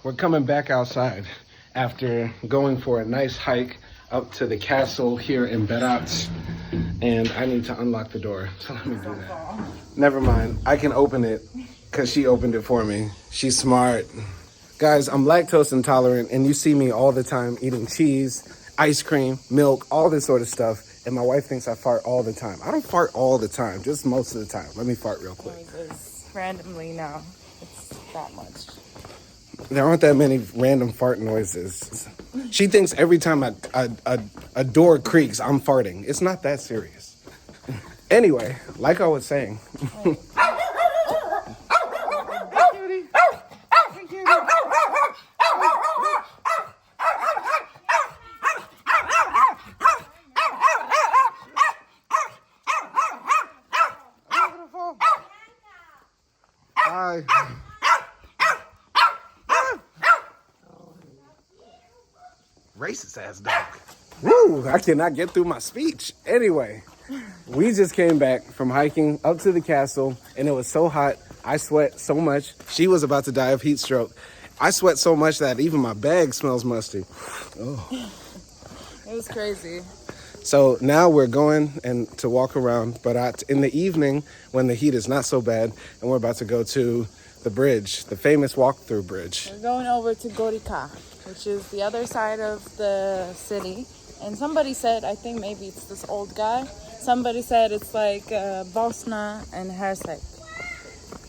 We're coming back outside after going for a nice hike up to the castle here in Berat. And I need to unlock the door, so let me do that. Never mind, I can open it because she opened it for me. She's smart. Guys, I'm lactose intolerant, and you see me all the time eating cheese, ice cream, milk, all this sort of stuff. And my wife thinks I fart all the time. I don't fart all the time, just most of the time. Let me fart real quick. Randomly now, it's that much. There aren't that many random fart noises. She thinks every time a door creaks, I'm farting. It's not that serious. Anyway, like I was saying. Hi. Racist ass dog. Woo, I cannot get through my speech. Anyway, we just came back from hiking up to the castle, and it was so hot. I sweat so much. She was about to die of heat stroke. I sweat so much that even my bag smells musty. Oh. It was crazy. So now we're going to walk around, but in the evening when the heat is not so bad, and we're about to go to the bridge, the famous walk-through bridge. We're going over to Gorica, which is the other side of the city. And somebody said, I think maybe it's this old guy, somebody said it's like Bosnia and Herzegovina.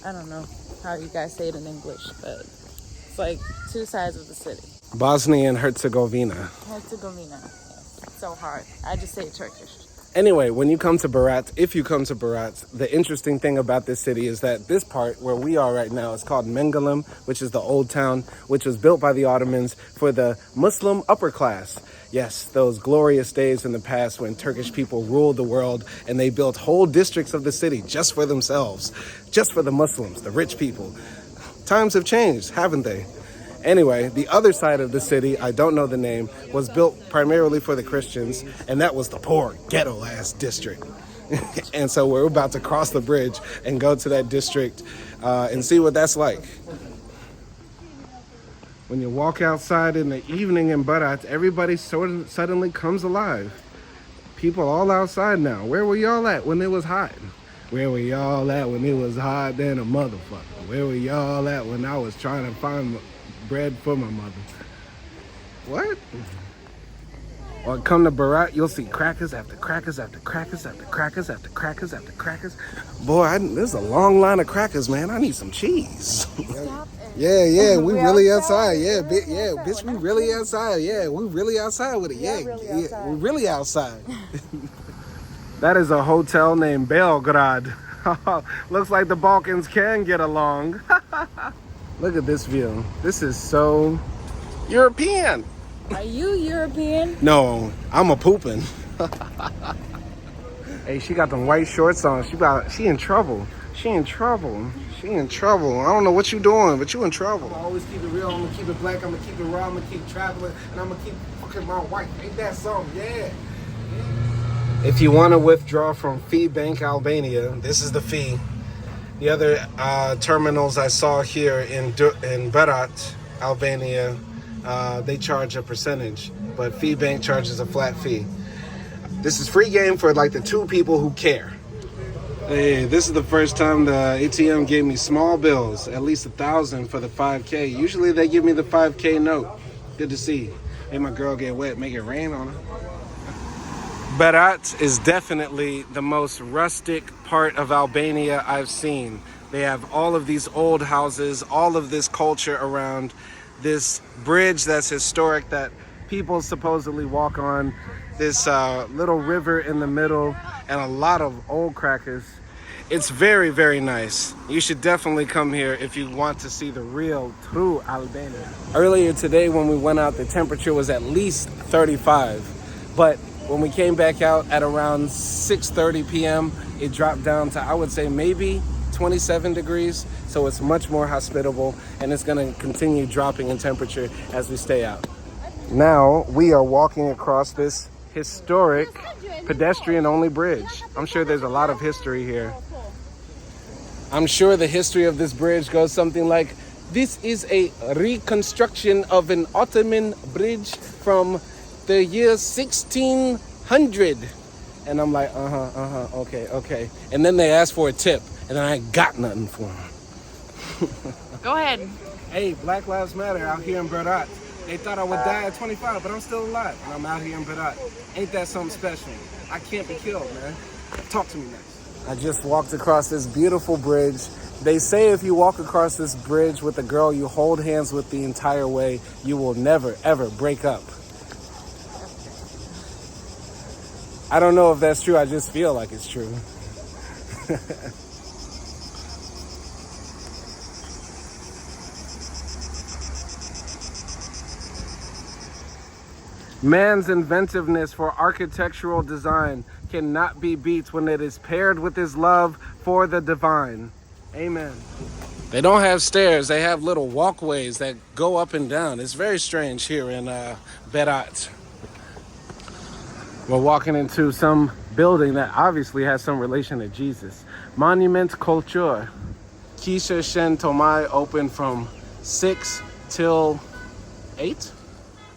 I don't know how you guys say it in English, but it's like two sides of the city. Bosnia and Herzegovina. Herzegovina, yes. It's so hard. I just say Turkish. Anyway, when you come to Berat, if you come to Berat, the interesting thing about this city is that this part where we are right now is called Mengalim, which is the old town, which was built by the Ottomans for the Muslim upper class. Yes, those glorious days in the past when Turkish people ruled the world and they built whole districts of the city just for themselves, just for the Muslims, the rich people. Times have changed, haven't they? Anyway, the other side of the city, I don't know the name, was built primarily for the Christians, and that was the poor, ghetto-ass district. And so we're about to cross the bridge and go to that district and see what that's like. When you walk outside in the evening in Berat, everybody suddenly comes alive. People all outside now. Where were y'all at when it was hot? Where were y'all at when it was hot than a motherfucker? Where were y'all at when I was trying to find bread for my mother? What? Or come to Berat, you'll see crackers after crackers after crackers after crackers after crackers after crackers. Boy, there's a long line of crackers, man. I need some cheese. Yeah, we really outside. Yeah, bitch, we really outside. Yeah, we really outside with it. Yeah, we really outside. That is a hotel named Belgrade. Looks like the Balkans can get along. Look at this view. This is so European. Are you European? No, I'm a poopin'. Hey, she got them white shorts on. She in trouble. She in trouble. I don't know what you doing, but you in trouble. I'm gonna always keep it real. I'm gonna keep it black. I'm gonna keep it raw. I'm gonna keep traveling, and I'm gonna keep fucking my wife. Ain't that something? Yeah. If you want to withdraw from Fee Bank Albania, this is the fee. The other terminals I saw here in Berat, Albania, they charge a percentage, but Fee Bank charges a flat fee. This is free game for like the two people who care. Hey, this is the first time the ATM gave me small bills, at least 1,000 for the 5K. Usually they give me the 5K note. Good to see. Made my girl get wet, make it rain on her. Berat is definitely the most rustic part of Albania I've seen. They have all of these old houses, all of this culture around this bridge that's historic that people supposedly walk on, this little river in the middle, and a lot of old crackers. It's very, very nice. You should definitely come here if you want to see the real, true Albania. Earlier today when we went out, the temperature was at least 35, but when we came back out at around 6:30 p.m., it dropped down to, I would say, maybe 27 degrees. So it's much more hospitable, and it's gonna continue dropping in temperature as we stay out. Now we are walking across this historic pedestrian-only bridge. I'm sure there's a lot of history here. I'm sure the history of this bridge goes something like, This is a reconstruction of an Ottoman bridge from the year 1600. And I'm like, okay. And then they asked for a tip, and I ain't got nothing for them. Go ahead. Hey, Black Lives Matter out here in Berat. They thought I would die at 25, but I'm still alive, and I'm out here in Berat. Ain't that something special? I can't be killed, man. Talk to me next. I just walked across this beautiful bridge. They say if you walk across this bridge with a girl you hold hands with the entire way, you will never, ever break up. I don't know if that's true. I just feel like it's true. Man's inventiveness for architectural design cannot be beat when it is paired with his love for the divine. Amen. They don't have stairs. They have little walkways that go up and down. It's very strange here in Berat. We're walking into some building that obviously has some relation to Jesus. Monument Culture. Kisha Shen Tomai open from 6 till 8.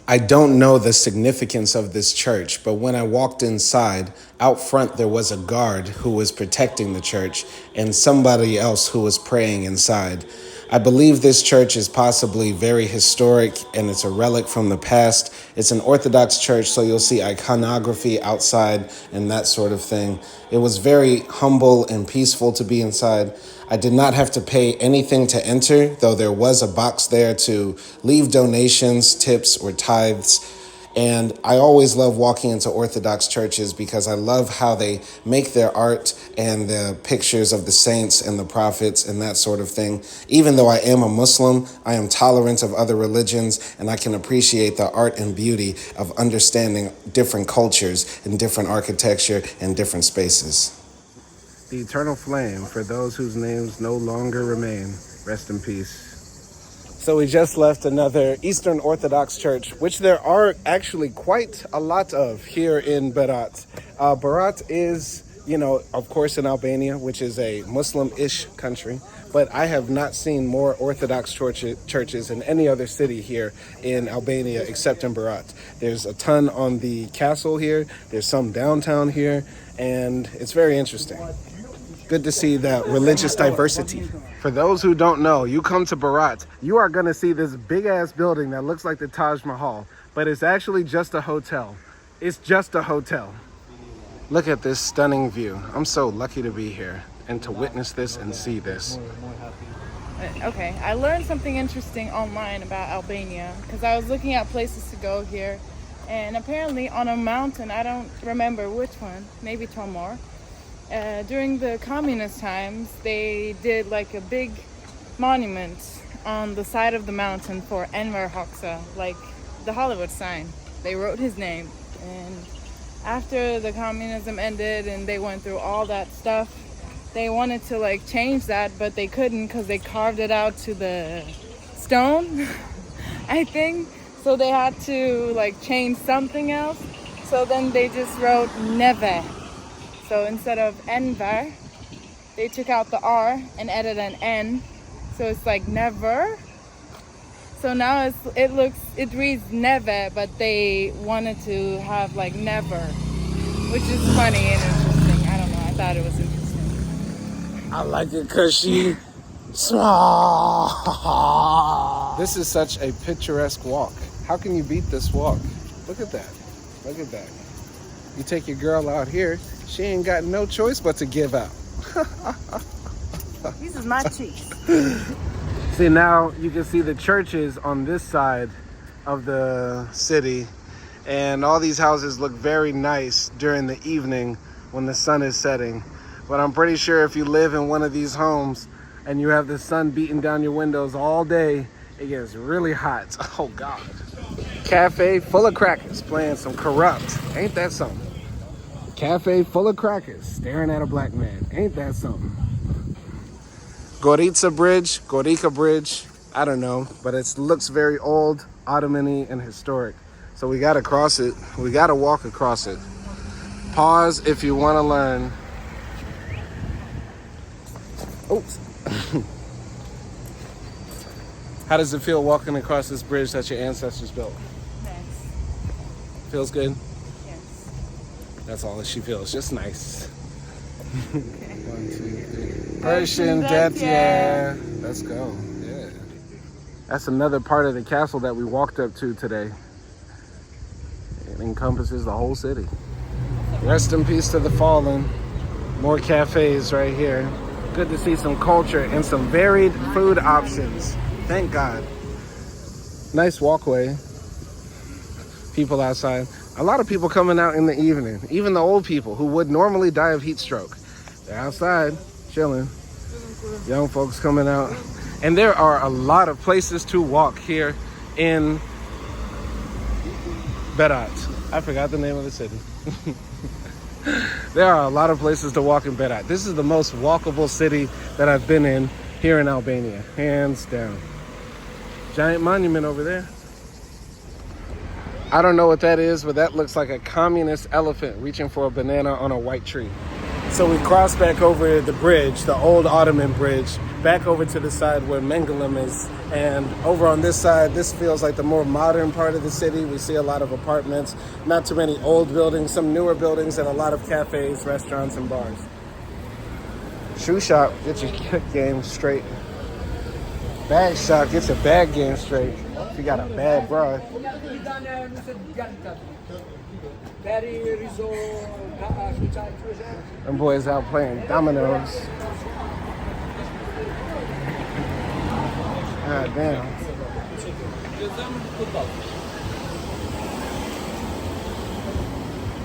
I don't know the significance of this church, but when I walked inside, out front there was a guard who was protecting the church and somebody else who was praying inside. I believe this church is possibly very historic and it's a relic from the past. It's an Orthodox church, so you'll see iconography outside and that sort of thing. It was very humble and peaceful to be inside. I did not have to pay anything to enter, though there was a box there to leave donations, tips, or tithes. And I always love walking into Orthodox churches because I love how they make their art and the pictures of the saints and the prophets and that sort of thing. Even though I am a Muslim, I am tolerant of other religions and I can appreciate the art and beauty of understanding different cultures and different architecture and different spaces. The eternal flame for those whose names no longer remain. Rest in peace. So we just left another Eastern Orthodox church, which there are actually quite a lot of here in Berat. Berat is, of course, in Albania, which is a Muslim-ish country, but I have not seen more Orthodox churches in any other city here in Albania except in Berat. There's a ton on the castle here, there's some downtown here, and it's very interesting. Good to see that religious diversity. For those who don't know, you come to Berat, you are going to see this big ass building that looks like the Taj Mahal, but it's actually just a hotel. It's just a hotel. Look at this stunning view. I'm so lucky to be here and to witness this and see this. Okay, I learned something interesting online about Albania because I was looking at places to go here, and apparently on a mountain, I don't remember which one, maybe Tomor. During the communist times, they did like a big monument on the side of the mountain for Enver Hoxha, like the Hollywood sign. They wrote his name, and after the communism ended and they went through all that stuff, they wanted to like change that, but they couldn't because they carved it out to the stone, I think. So they had to like change something else. So then they just wrote Neve. So instead of Enver, they took out the R and added an N. So it's like never. So now it reads Neve, but they wanted to have like never, which is funny and interesting. I don't know. I thought it was interesting. I like it because she small. This is such a picturesque walk. How can you beat this walk? Look at that. Look at that. You take your girl out here, she ain't got no choice but to give out. This is my cheese. See, now you can see the churches on this side of the city, and all these houses look very nice during the evening when the sun is setting. But I'm pretty sure if you live in one of these homes and you have the sun beating down your windows all day, it gets really hot. Oh God. Cafe full of crackers playing some Corrupt. Ain't that something? Cafe full of crackers staring at a black man. Ain't that something? Gorica Bridge, I don't know, but it looks very old, Ottoman-y, and historic. So we gotta cross it. We gotta walk across it. Pause if you wanna learn. Oops. How does it feel walking across this bridge that your ancestors built? Nice. Feels good? Yes. That's all that she feels, just nice. Okay. 1, 2, 3. Persian death, yeah. Let's go. Yeah. That's another part of the castle that we walked up to today. It encompasses the whole city. Rest in peace to the fallen. More cafes right here. Good to see some culture and some varied food options. Thank God. Nice walkway. People outside. A lot of people coming out in the evening. Even the old people who would normally die of heat stroke. They're outside, chilling. Young folks coming out. And there are a lot of places to walk here in Berat. I forgot the name of the city. There are a lot of places to walk in Berat. This is the most walkable city that I've been in here in Albania, hands down. Giant monument over there. I don't know what that is, but that looks like a communist elephant reaching for a banana on a white tree. So we crossed back over the bridge, the old Ottoman bridge, back over to the side where Mengelem is. And over on this side, this feels like the more modern part of the city. We see a lot of apartments, not too many old buildings, some newer buildings, and a lot of cafes, restaurants, and bars. Shoe shop, get your game straight. Bag shop, get your bag game straight. If you got a bad bra. Them boys out playing dominoes. God damn.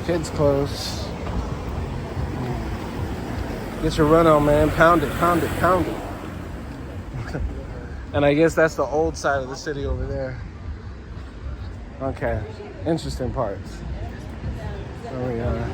Kids clothes. Get your run on, man. Pound it, pound it, pound it. And I guess that's the old side of the city over there. Okay, interesting parts. There we are.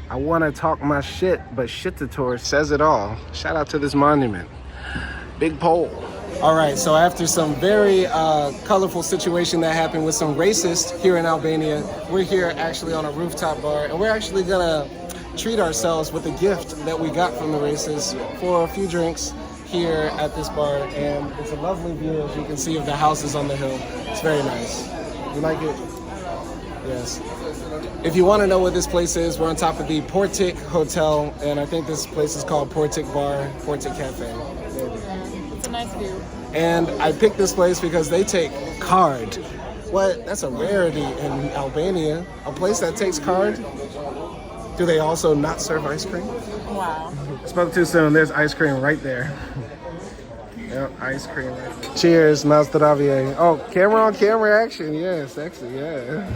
I want to talk my shit, but shit the tour says it all. Shout out to this monument. Big pole. All right, so after some very colorful situation that happened with some racists here in Albania, we're here actually on a rooftop bar, and we're actually gonna treat ourselves with a gift that we got from the racists for a few drinks here at this bar. And it's a lovely view, as you can see, of the houses on the hill. It's very nice. You like it? Yes. If you want to know what this place is, we're on top of the Portic Hotel, and I think this place is called Portic Bar, Portic Cafe. It's a nice view. And I picked this place because they take card. What? That's a rarity in Albania. A place that takes card? Do they also not serve ice cream? Wow. Spoke too soon. There's ice cream right there. Yep, ice cream right there. Cheers, Mazdravie. Oh, camera on camera action. Yeah, sexy, yeah.